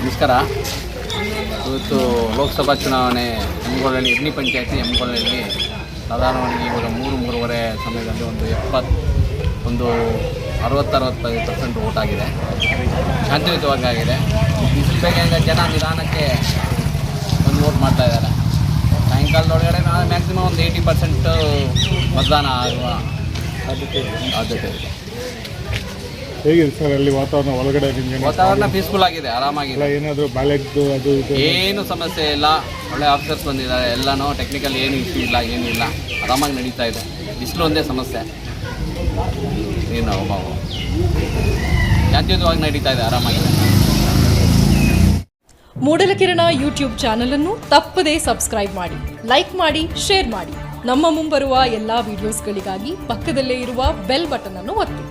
ನಮಸ್ಕಾರ. ಇವತ್ತು ಲೋಕಸಭಾ ಚುನಾವಣೆ ಎಮ್ಗೊಳಹಳ್ಳಿ ಇರ್ನಿ ಪಂಚಾಯತಿ ಎಮ್ಗೊಳಹಳ್ಳಿ ಸಾಧಾರಣವಾಗಿ ಇವಾಗ 3-3.5 ಸಮಯದಲ್ಲಿ ಒಂದು 60-65% ವೋಟ್ ಆಗಿದೆ. ಶಾಂತಿಯುತವಾಗಿ ಆಗಿದೆ. ಬಿಸಿಲು ಬೇಗ ಜನ ನಿಧಾನಕ್ಕೆ ಒಂದು ವೋಟ್ ಮಾಡ್ತಾ ಇದ್ದಾರೆ. ಸಾಯಂಕಾಲದೊಳಗಡೆ ಮ್ಯಾಕ್ಸಿಮಮ್ ಒಂದು 80% ಮತದಾನ ಆಗುವ ಸಾಧ್ಯತೆ ಇದೆ. ಹೇಗಿದೆ ಸರ್ ಅಲ್ಲಿ ವಾತಾವರಣ? ಒಳಗಡೆ ವಾತಾವರಣ ಪೀಸ್ಫುಲ್ ಆಗಿದೆ, ಆರಾಮಾಗಿದೆ. ಏನಾದರೂ ಬ್ಯಾಲೆಟ್ದು ಅದು ಏನು ಸಮಸ್ಯೆ ಇಲ್ಲ. ಒಳ್ಳೆ ಆಫೀಸರ್ಸ್ ಬಂದಿದ್ದಾರೆ. ಎಲ್ಲನೂ ಟೆಕ್ನಿಕಲ್ ಏನು ಇಶ್ಯೂ ಇಲ್ಲ, ಏನೂ ಇಲ್ಲ, ಆರಾಮಾಗಿ ನಡೀತಾ ಇದೆ. ಬಿಸಿಲು ಒಂದೇ ಸಮಸ್ಯೆ, ಏನು ಅಭಾವ. ಶಾಂತಿಯುತವಾಗಿ ನಡೀತಾ ಇದೆ, ಆರಾಮಾಗಿದೆ. ಮೂಡಲಕಿರಣ ಯೂಟ್ಯೂಬ್ ಚಾನಲ್ ಅನ್ನು ತಪ್ಪದೇ ಸಬ್ಸ್ಕ್ರೈಬ್ ಮಾಡಿ, ಲೈಕ್ ಮಾಡಿ, ಶೇರ್ ಮಾಡಿ. ನಮ್ಮ ಮುಂಬರುವ ಎಲ್ಲಾ ವಿಡಿಯೋಸ್ಗಳಿಗಾಗಿ ಪಕ್ಕದಲ್ಲೇ ಇರುವ ಬೆಲ್ ಬಟನ್ ಅನ್ನು ಒತ್ತಿ.